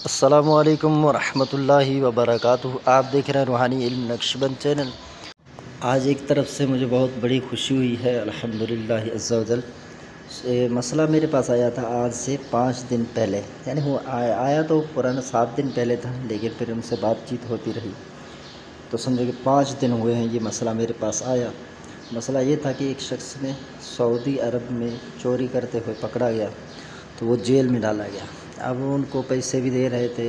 अस्सलामुअलैकुम वरहमतुल्लाहि वबरकातुहू। आप देख रहे हैं रूहानी इल्म नक्शबंद चैनल। आज एक तरफ से मुझे बहुत बड़ी खुशी हुई है अल्हम्दुलिल्लाह अज़्ज़ा वजल। मसला मेरे पास आया था आज से 5 दिन पहले, यानी वो आया तो पुराना 7 दिन पहले था, लेकिन फिर उनसे बातचीत होती रही तो समझो कि 5 दिन हुए हैं ये मसला मेरे पास आया। मसला ये था कि एक शख्स ने सऊदी अरब में चोरी करते हुए पकड़ा गया तो वो जेल में डाला गया। अब उनको पैसे भी दे रहे थे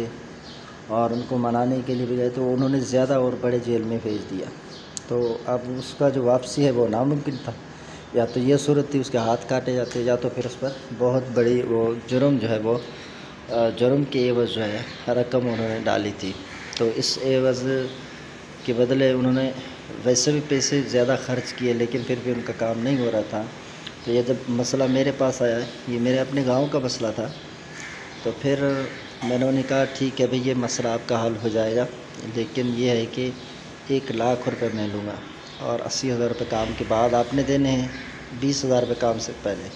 और उनको मनाने के लिए भी गए तो उन्होंने ज़्यादा और बड़े जेल में भेज दिया। तो अब उसका जो वापसी है वो नामुमकिन था। या तो ये सूरत थी उसके हाथ काटे जाते, या तो फिर उस पर बहुत बड़ी वो जुर्म जो है वो जुर्म के एवज़ जो है रकम उन्होंने डाली थी। तो इस एवज़ के बदले उन्होंने वैसे भी पैसे ज़्यादा ख़र्च किए, लेकिन फिर भी उनका काम नहीं हो रहा था। तो ये जब मसला मेरे पास आया, ये मेरे अपने गांव का मसला था, तो फिर मैंने उन्हें कहा ठीक है भाई ये मसला आपका हल हो जाएगा, लेकिन ये है कि 1 लाख रुपए मैं लूँगा और 80,000 रुपये काम के बाद आपने देने हैं, 20,000 रुपये काम से पहले।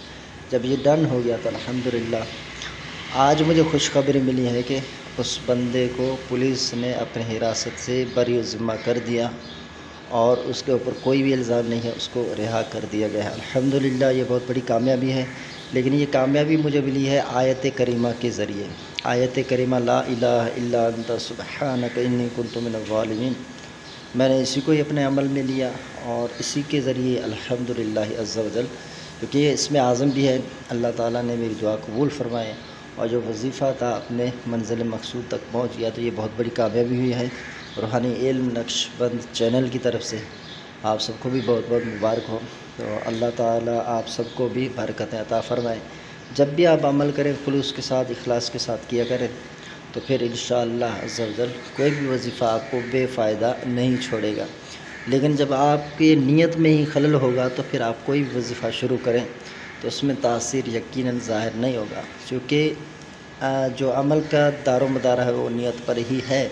जब ये डन हो गया तो अल्हम्दुलिल्लाह आज मुझे खुशखबरी मिली है कि उस बंदे को पुलिस ने अपनी हिरासत से बरी ज़िम्मा कर दिया और उसके ऊपर कोई भी इल्ज़ाम नहीं है, उसको रिहा कर दिया गया है। अल्हम्दुलिल्लाह ये बहुत बड़ी कामयाबी है। लेकिन ये कामयाबी मुझे मिली है आयत करीमा के ज़रिए। आयत करीमा ला इलाहा इल्ला अंता सुब्हानक इन्नी कुन्तु मिनज़ ज़ालिमीन, मैंने इसी को ही अपने अमल में लिया और इसी के ज़रिए अल्हम्दुलिल्लाह अज़्ज़ा वजल, क्योंकि इसमें आज़म भी है, अल्लाह ताला ने मेरी दुआ कबूल फ़रमाए और जो वजीफ़ा था अपने मंज़िल मक़सूद तक पहुँच गया। तो ये बहुत बड़ी कामयाबी हुई है। रूहानी इल्म नक्शबंद चैनल की तरफ से आप सबको भी बहुत बहुत मुबारक हो। तो अल्लाह ताला आप सबको भी बरकतें अता फ़रमाए। जब भी आप अमल करें खुलूस के साथ, इखलास के साथ किया करें, तो फिर इंशाअल्लाह अज़्ज़ा वजल कोई भी वजीफ़ा आपको बेफ़ायदा नहीं छोड़ेगा। लेकिन जब आपकी नीयत में ही खलल होगा तो फिर आप कोई भी वजीफ़ा शुरू करें तो उसमें तासीर यकीनन ज़ाहिर नहीं होगा, क्योंकि जो अमल का दारोमदार है वो नीयत पर ही है।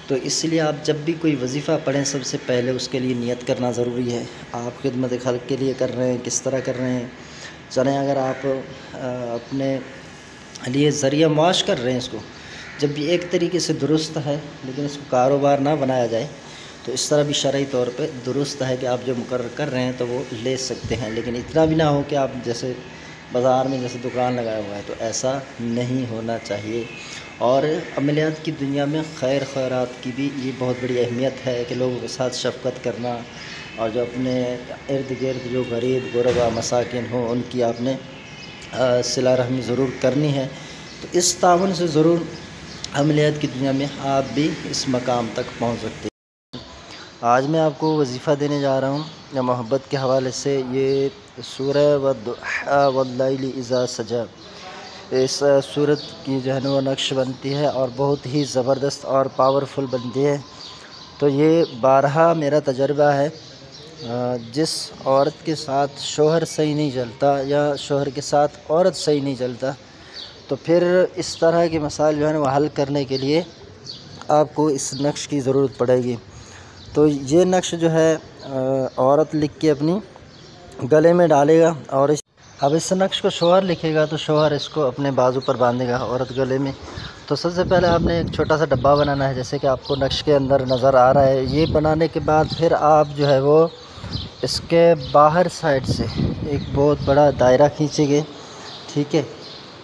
तो इसलिए आप जब भी कोई वजीफ़ा पढ़ें सबसे पहले उसके लिए नियत करना ज़रूरी है। आप खिदमत खल्क़ के लिए कर रहे हैं, किस तरह कर रहे हैं। चलें अगर आप अपने लिए ज़रिया मुआश कर रहे हैं, इसको जब भी एक तरीके से दुरुस्त है, लेकिन इसको कारोबार ना बनाया जाए, तो इस तरह भी शरई तौर पे दुरुस्त है कि आप जो मुकर्रर कर रहे हैं तो वो ले सकते हैं। लेकिन इतना भी ना हो कि आप जैसे बाज़ार में जैसे दुकान लगाया हुआ है, तो ऐसा नहीं होना चाहिए। और अमलियात की दुनिया में खैर खैरात की भी ये बहुत बड़ी अहमियत है कि लोगों के साथ शफ़क़त करना और जो अपने इर्द गिर्द जो गरीब गुरबा मसाकिन हो उनकी आपने सिला रहमी ज़रूर करनी है। तो इस तावन से ज़रूर अमलियात की दुनिया में आप भी इस मकाम तक पहुँच सकते हैं। आज मैं आपको वजीफ़ा देने जा रहा हूँ या मोहब्बत के हवाले से। ये सूरह वद्दुहा वल्लैलि इज़ा सजा, इस सूरत की जो है वो नक्श बनती है और बहुत ही ज़बरदस्त और पावरफुल बनती है। तो ये बारहा मेरा तजर्बा है। जिस औरत के साथ शोहर सही नहीं चलता या शोहर के साथ औरत सही नहीं चलता, तो फिर इस तरह के मसाइल जो है ना वो हल करने के लिए आपको इस नक्श की ज़रूरत पड़ेगी। तो ये नक्श जो है औरत लिख के अपनी गले में डालेगा और अब इस नक्श को शोहर लिखेगा तो शोहर इसको अपने बाजू पर बांधेगा औरत गले में। तो सबसे पहले आपने एक छोटा सा डब्बा बनाना है, जैसे कि आपको नक्श के अंदर नज़र आ रहा है। ये बनाने के बाद फिर आप जो है वो इसके बाहर साइड से एक बहुत बड़ा दायरा खींचेंगे, ठीक है।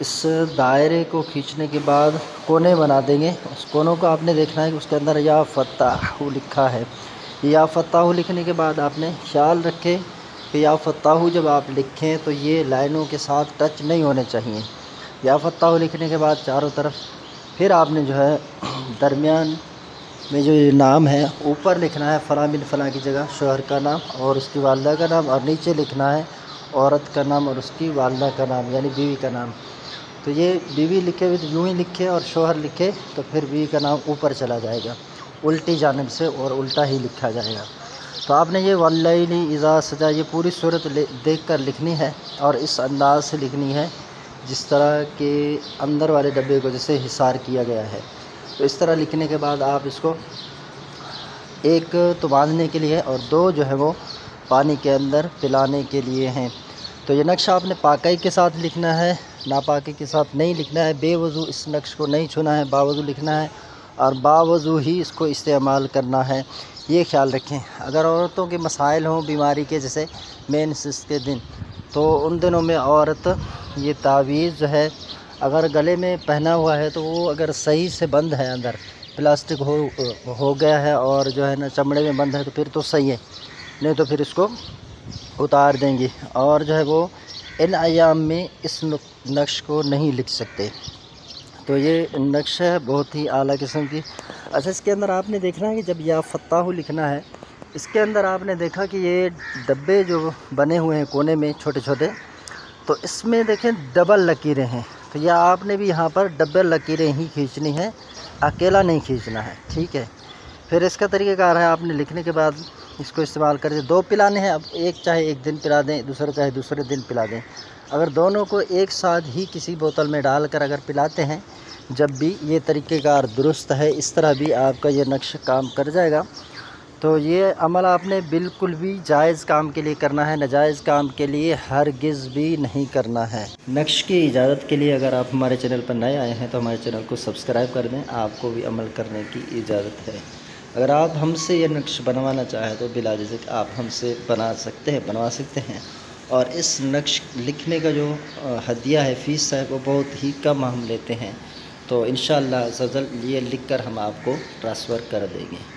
इस दायरे को खींचने के बाद कोने बना देंगे। उस कोनों को आपने देखना है कि उसके अंदर या फत्ताहू लिखा है। या फत्ताहू लिखने के बाद आपने ख्याल रखें कि या फत्ताहू जब आप लिखें तो ये लाइनों के साथ टच नहीं होने चाहिए। या फत्ताहू लिखने के बाद चारों तरफ फिर आपने जो है दरमियान में जो ये नाम है ऊपर लिखना है फ़लाँ बिन फ़लाँ की जगह शोहर का नाम और उसकी वालिदा का नाम, और नीचे लिखना है औरत का नाम और उसकी वालिदा का नाम, यानी बीवी का नाम। तो ये बीवी लिखे हुए तो यूँ ही लिखे और शोहर लिखे तो फिर बीवी का नाम ऊपर चला जाएगा उल्टी जानिब से और उल्टा ही लिखा जाएगा। तो आपने ये वल्लैलि इज़ा सजा ये पूरी सूरत देख कर लिखनी है और इस अंदाज़ से लिखनी है जिस तरह के अंदर वाले डब्बे को जैसे हिसार किया गया है। तो इस तरह लिखने के बाद आप इसको एक तो बांधने के लिए और 2 जो है वो पानी के अंदर पिलाने के लिए हैं। तो ये नक्शा आपने पाकई के साथ लिखना है, नापाकी के साथ नहीं लिखना है, बेवजू इस नक्श को नहीं छूना है, बावजू लिखना है और बावजू ही इसको इस्तेमाल करना है, ये ख्याल रखें। अगर औरतों के मसाइल हों बीमारी के, जैसे मेंसेस के दिन, तो उन दिनों में औरत ये तावीज़ जो है अगर गले में पहना हुआ है तो वो अगर सही से बंद है, अंदर प्लास्टिक हो गया है और जो है ना चमड़े में बंद है तो फिर तो सही है, नहीं तो फिर इसको उतार देंगी और जो है वो इन अयाम में इस नक्श को नहीं लिख सकते। तो ये नक्श है बहुत ही आला किस्म की। अच्छा, इसके अंदर आपने देखना है कि जब या फत्ताहु लिखना है, इसके अंदर आपने देखा कि ये डब्बे जो बने हुए हैं कोने में छोटे छोटे, तो इसमें देखें डबल लकीरें हैं। तो यह आपने भी यहाँ पर डबल लकीरें ही खींचनी है, अकेला नहीं खींचना है, ठीक है। फिर इसका तरीक़ाकार है, आपने लिखने के बाद इसको इस्तेमाल करके 2 पिलाने हैं। अब एक चाहे एक दिन पिला दें, दूसरा चाहे दूसरे दिन पिला दें। अगर दोनों को एक साथ ही किसी बोतल में डालकर अगर पिलाते हैं जब भी, ये तरीक़ेकार दुरुस्त है, इस तरह भी आपका ये नक्श काम कर जाएगा। तो ये अमल आपने बिल्कुल भी जायज़ काम के लिए करना है, नाजायज़ काम के लिए हरगिज़ भी नहीं करना है। नक्श की इजाज़त के लिए अगर आप हमारे चैनल पर नए आए हैं तो हमारे चैनल को सब्सक्राइब कर दें, आपको भी अमल करने की इजाज़त है। अगर आप हमसे ये नक्श बनवाना चाहें तो बिला झिझक आप हमसे बनवा सकते हैं और इस नक्श लिखने का जो हदिया है, फ़ीस है, वो बहुत ही कम हम लेते हैं। तो इंशाअल्लाह ये लिख कर हम आपको ट्रांसफ़र कर देंगे।